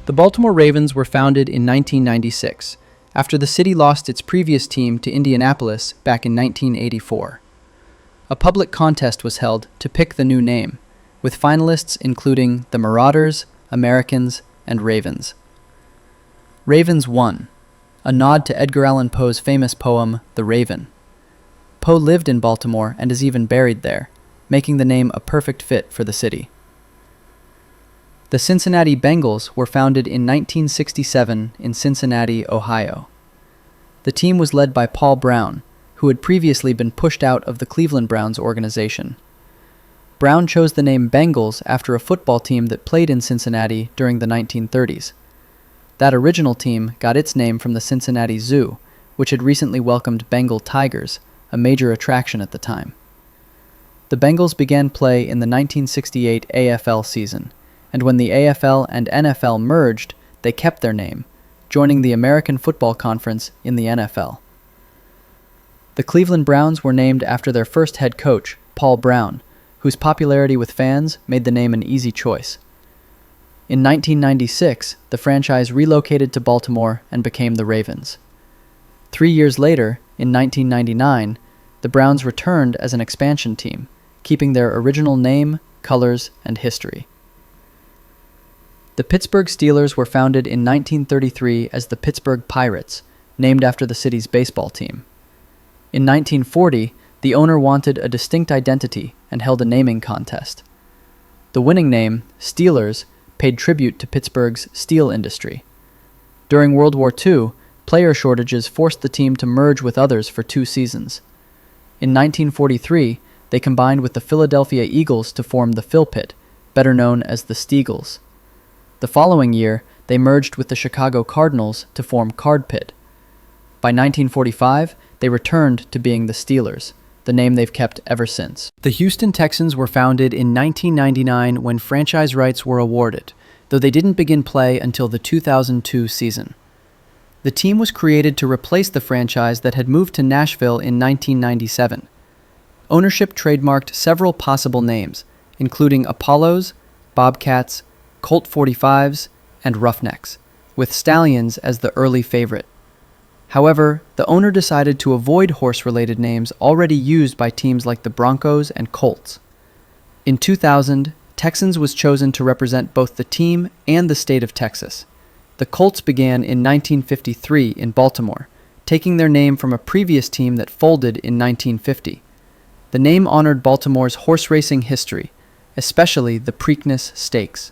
The Baltimore Ravens were founded in 1996, after the city lost its previous team to Indianapolis back in 1984. A public contest was held to pick the new name, with finalists including the Marauders, Americans, and Ravens. Ravens won, a nod to Edgar Allan Poe's famous poem, The Raven. Poe lived in Baltimore and is even buried there, making the name a perfect fit for the city. The Cincinnati Bengals were founded in 1967 in Cincinnati, Ohio. The team was led by Paul Brown, who had previously been pushed out of the Cleveland Browns organization. Brown chose the name Bengals after a football team that played in Cincinnati during the 1930s. That original team got its name from the Cincinnati Zoo, which had recently welcomed Bengal tigers, a major attraction at the time. The Bengals began play in the 1968 AFL season, and when the AFL and NFL merged, they kept their name, joining the American Football Conference in the NFL. The Cleveland Browns were named after their first head coach, Paul Brown, whose popularity with fans made the name an easy choice. In 1996, the franchise relocated to Baltimore and became the Ravens. 3 years later, in 1999, the Browns returned as an expansion team, keeping their original name, colors, and history. The Pittsburgh Steelers were founded in 1933 as the Pittsburgh Pirates, named after the city's baseball team. In 1940, the owner wanted a distinct identity and held a naming contest. The winning name, Steelers, paid tribute to Pittsburgh's steel industry. During World War II, player shortages forced the team to merge with others for 2 seasons. In 1943, they combined with the Philadelphia Eagles to form the Phil Pit, better known as the Steagles. The following year, they merged with the Chicago Cardinals to form Card Pit. By 1945, they returned to being the Steelers, the name they've kept ever since. The Houston Texans were founded in 1999 when franchise rights were awarded, though they didn't begin play until the 2002 season. The team was created to replace the franchise that had moved to Nashville in 1997. Ownership trademarked several possible names, including Apollos, Bobcats, Colt 45s, and Roughnecks, with Stallions as the early favorite. However, the owner decided to avoid horse-related names already used by teams like the Broncos and Colts. In 2000, Texans was chosen to represent both the team and the state of Texas. The Colts began in 1953 in Baltimore, taking their name from a previous team that folded in 1950. The name honored Baltimore's horse racing history, especially the Preakness Stakes.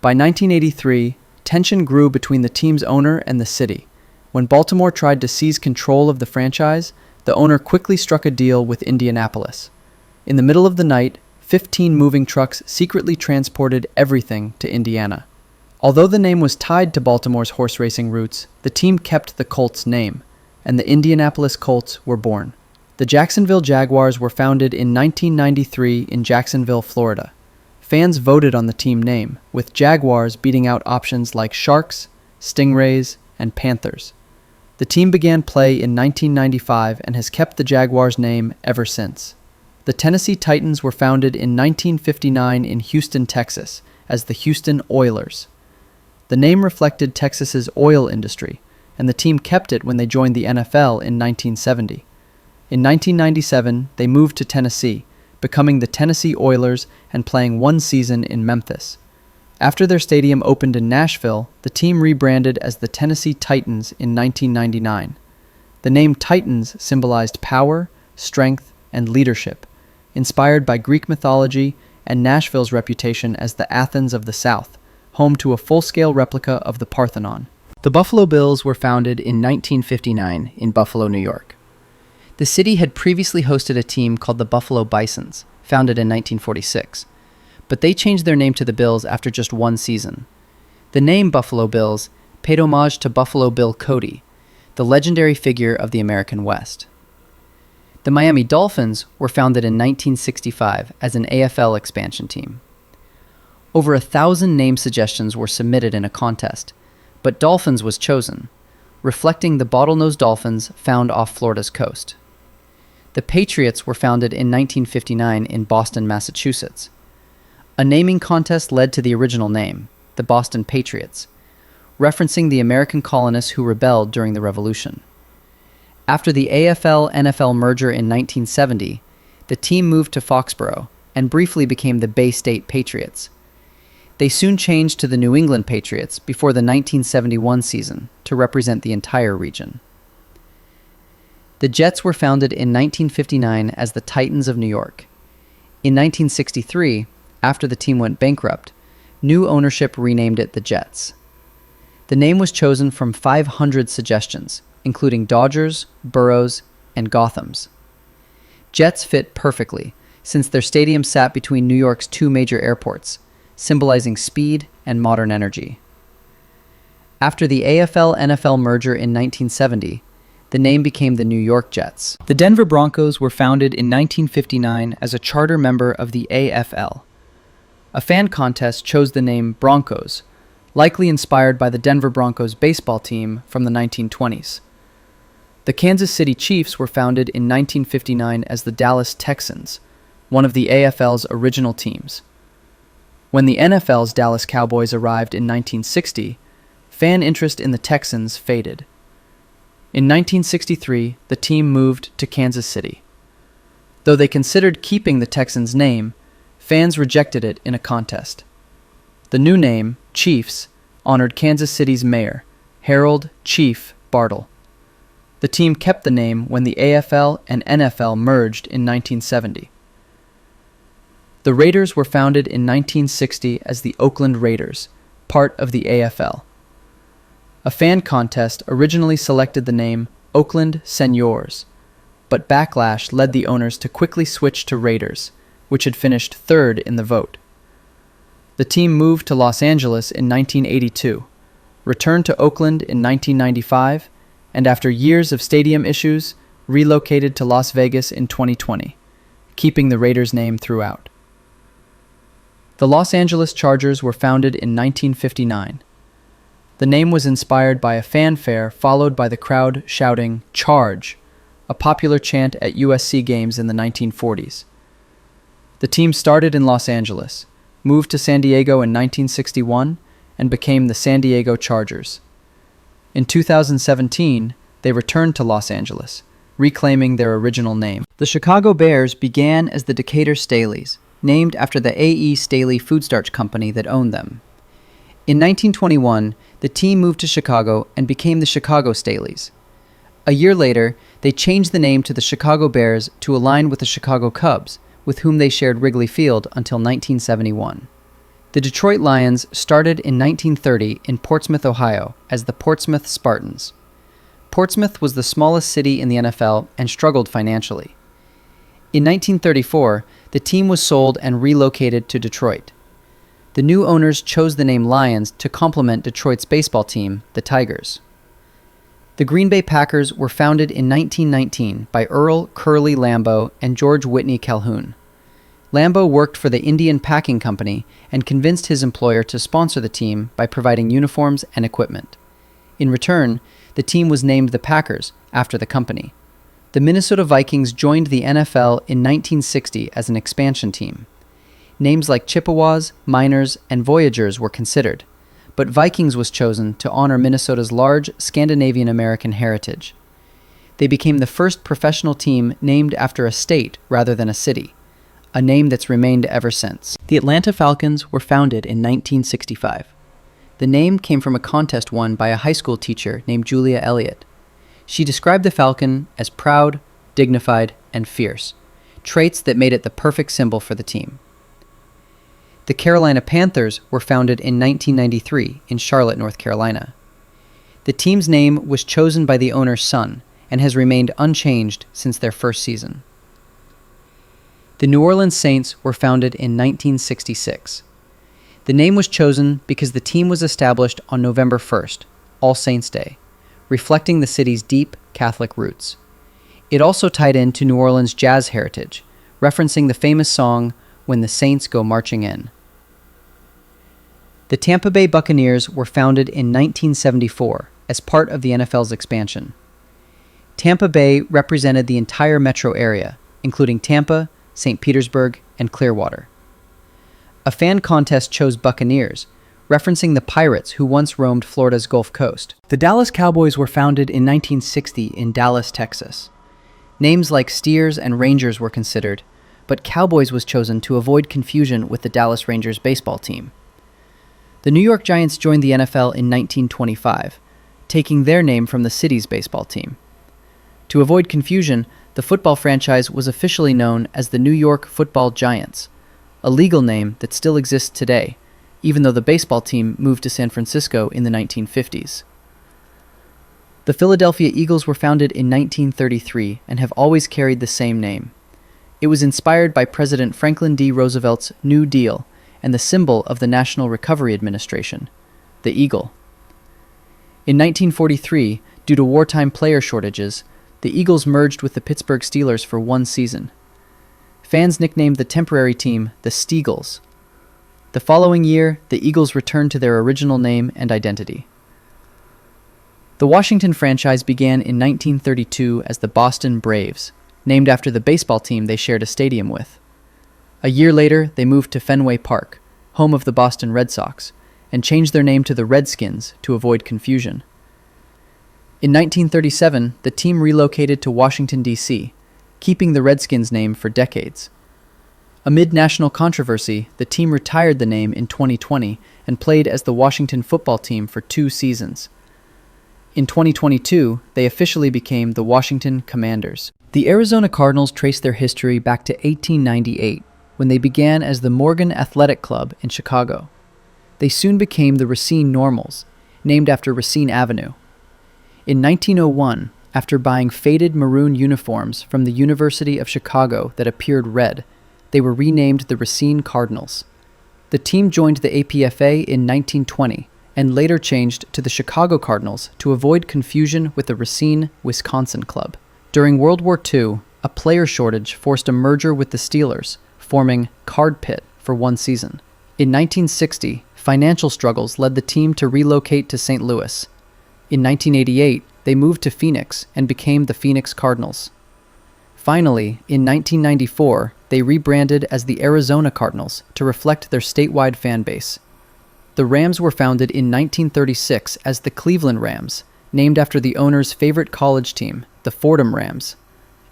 By 1983, tension grew between the team's owner and the city. When Baltimore tried to seize control of the franchise, the owner quickly struck a deal with Indianapolis. In the middle of the night, 15 moving trucks secretly transported everything to Indiana. Although the name was tied to Baltimore's horse racing roots, the team kept the Colts name, and the Indianapolis Colts were born. The Jacksonville Jaguars were founded in 1993 in Jacksonville, Florida. Fans voted on the team name, with Jaguars beating out options like Sharks, Stingrays, and Panthers. The team began play in 1995 and has kept the Jaguars name ever since. The Tennessee Titans were founded in 1959 in Houston, Texas, as the Houston Oilers. The name reflected Texas's oil industry, and the team kept it when they joined the NFL in 1970. In 1997, they moved to Tennessee, becoming the Tennessee Oilers and playing 1 season in Memphis. After their stadium opened in Nashville, the team rebranded as the Tennessee Titans in 1999. The name Titans symbolized power, strength, and leadership, inspired by Greek mythology and Nashville's reputation as the Athens of the South, home to a full-scale replica of the Parthenon. The Buffalo Bills were founded in 1959 in Buffalo, New York. The city had previously hosted a team called the Buffalo Bisons, founded in 1946, but they changed their name to the Bills after just 1 season. The name Buffalo Bills paid homage to Buffalo Bill Cody, the legendary figure of the American West. The Miami Dolphins were founded in 1965 as an AFL expansion team. Over 1,000 name suggestions were submitted in a contest, but Dolphins was chosen, reflecting the bottlenose dolphins found off Florida's coast. The Patriots were founded in 1959 in Boston, Massachusetts. A naming contest led to the original name, the Boston Patriots, referencing the American colonists who rebelled during the Revolution. After the AFL-NFL merger in 1970, the team moved to Foxborough and briefly became the Bay State Patriots. They soon changed to the New England Patriots before the 1971 season to represent the entire region. The Jets were founded in 1959 as the Titans of New York. In 1963, after the team went bankrupt, new ownership renamed it the Jets. The name was chosen from 500 suggestions, including Dodgers, Burrows, and Gothams. Jets fit perfectly, since their stadium sat between New York's two major airports, symbolizing speed and modern energy. After the AFL-NFL merger in 1970, the name became the New York Jets. The Denver Broncos were founded in 1959 as a charter member of the AFL. A fan contest chose the name Broncos, likely inspired by the Denver Broncos baseball team from the 1920s. The Kansas City Chiefs were founded in 1959 as the Dallas Texans, one of the AFL's original teams. When the NFL's Dallas Cowboys arrived in 1960, fan interest in the Texans faded. In 1963, the team moved to Kansas City. Though they considered keeping the Texans' name, fans rejected it in a contest. The new name, Chiefs, honored Kansas City's mayor, Harold "Chief" Bartle. The team kept the name when the AFL and NFL merged in 1970. The Raiders were founded in 1960 as the Oakland Raiders, part of the AFL. A fan contest originally selected the name Oakland Seniors, but backlash led the owners to quickly switch to Raiders, which had finished third in the vote. The team moved to Los Angeles in 1982, returned to Oakland in 1995, and after years of stadium issues, relocated to Las Vegas in 2020, keeping the Raiders' name throughout. The Los Angeles Chargers were founded in 1959. The name was inspired by a fanfare followed by the crowd shouting, "Charge!", a popular chant at USC games in the 1940s. The team started in Los Angeles, moved to San Diego in 1961, and became the San Diego Chargers. In 2017, they returned to Los Angeles, reclaiming their original name. The Chicago Bears began as the Decatur Staleys, named after the A.E. Staley food starch company that owned them. In 1921, the team moved to Chicago and became the Chicago Staleys. A year later, they changed the name to the Chicago Bears to align with the Chicago Cubs, with whom they shared Wrigley Field until 1971. The Detroit Lions started in 1930 in Portsmouth, Ohio, as the Portsmouth Spartans. Portsmouth was the smallest city in the NFL and struggled financially. In 1934, the team was sold and relocated to Detroit. The new owners chose the name Lions to complement Detroit's baseball team, the Tigers. The Green Bay Packers were founded in 1919 by Earl Curly Lambeau and George Whitney Calhoun. Lambeau worked for the Indian Packing Company and convinced his employer to sponsor the team by providing uniforms and equipment. In return, the team was named the Packers after the company. The Minnesota Vikings joined the NFL in 1960 as an expansion team. Names like Chippewas, Miners, and Voyagers were considered, but Vikings was chosen to honor Minnesota's large Scandinavian-American heritage. They became the first professional team named after a state rather than a city, a name that's remained ever since. The Atlanta Falcons were founded in 1965. The name came from a contest won by a high school teacher named Julia Elliott. She described the Falcon as proud, dignified, and fierce, traits that made it the perfect symbol for the team. The Carolina Panthers were founded in 1993 in Charlotte, North Carolina. The team's name was chosen by the owner's son and has remained unchanged since their first season. The New Orleans Saints were founded in 1966. The name was chosen because the team was established on November 1st, All Saints' Day, reflecting the city's deep Catholic roots. It also tied into New Orleans' jazz heritage, referencing the famous song, "When the Saints Go Marching In." The Tampa Bay Buccaneers were founded in 1974 as part of the NFL's expansion. Tampa Bay represented the entire metro area, including Tampa, St. Petersburg, and Clearwater. A fan contest chose Buccaneers, referencing the pirates who once roamed Florida's Gulf Coast. The Dallas Cowboys were founded in 1960 in Dallas, Texas. Names like Steers and Rangers were considered, but Cowboys was chosen to avoid confusion with the Dallas Rangers baseball team. The New York Giants joined the NFL in 1925, taking their name from the city's baseball team. To avoid confusion, the football franchise was officially known as the New York Football Giants, a legal name that still exists today, even though the baseball team moved to San Francisco in the 1950s. The Philadelphia Eagles were founded in 1933 and have always carried the same name. It was inspired by President Franklin D. Roosevelt's New Deal and the symbol of the National Recovery Administration, the eagle. In 1943, due to wartime player shortages, the Eagles merged with the Pittsburgh Steelers for one season. Fans nicknamed the temporary team the Steagles. The following year, the Eagles returned to their original name and identity. The Washington franchise began in 1932 as the Boston Braves, named after the baseball team they shared a stadium with. A year later, they moved to Fenway Park, home of the Boston Red Sox, and changed their name to the Redskins to avoid confusion. In 1937, the team relocated to Washington, D.C., keeping the Redskins name for decades. Amid national controversy, the team retired the name in 2020 and played as the Washington football team for 2 seasons. In 2022, they officially became the Washington Commanders. The Arizona Cardinals trace their history back to 1898, when they began as the Morgan Athletic Club in Chicago. They soon became the Racine Normals, named after Racine Avenue. In 1901, after buying faded maroon uniforms from the University of Chicago that appeared red, they were renamed the Racine Cardinals. The team joined the APFA in 1920 and later changed to the Chicago Cardinals to avoid confusion with the Racine, Wisconsin club. During World War II, a player shortage forced a merger with the Steelers, forming Card Pit for one season. In 1960, financial struggles led the team to relocate to St. Louis. In 1988, they moved to Phoenix and became the Phoenix Cardinals. Finally, in 1994, they rebranded as the Arizona Cardinals to reflect their statewide fan base. The Rams were founded in 1936 as the Cleveland Rams, named after the owner's favorite college team, the Fordham Rams.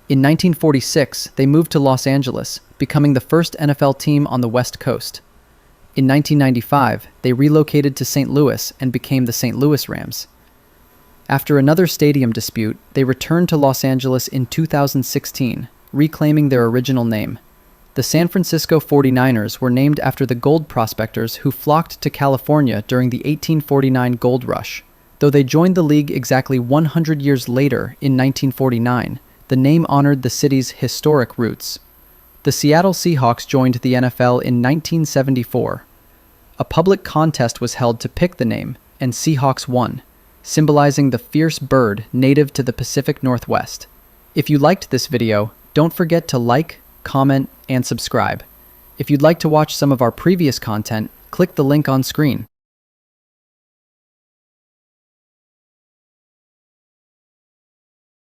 In 1946, they moved to Los Angeles, becoming the first NFL team on the West Coast. In 1995, they relocated to St. Louis and became the St. Louis Rams. After another stadium dispute, they returned to Los Angeles in 2016, reclaiming their original name. The San Francisco 49ers were named after the gold prospectors who flocked to California during the 1849 gold rush. Though they joined the league exactly 100 years later in 1949, the name honored the city's historic roots. The Seattle Seahawks joined the NFL in 1974. A public contest was held to pick the name, and Seahawks won, symbolizing the fierce bird native to the Pacific Northwest. If you liked this video, don't forget to like, comment, and subscribe. If you'd like to watch some of our previous content, click the link on screen.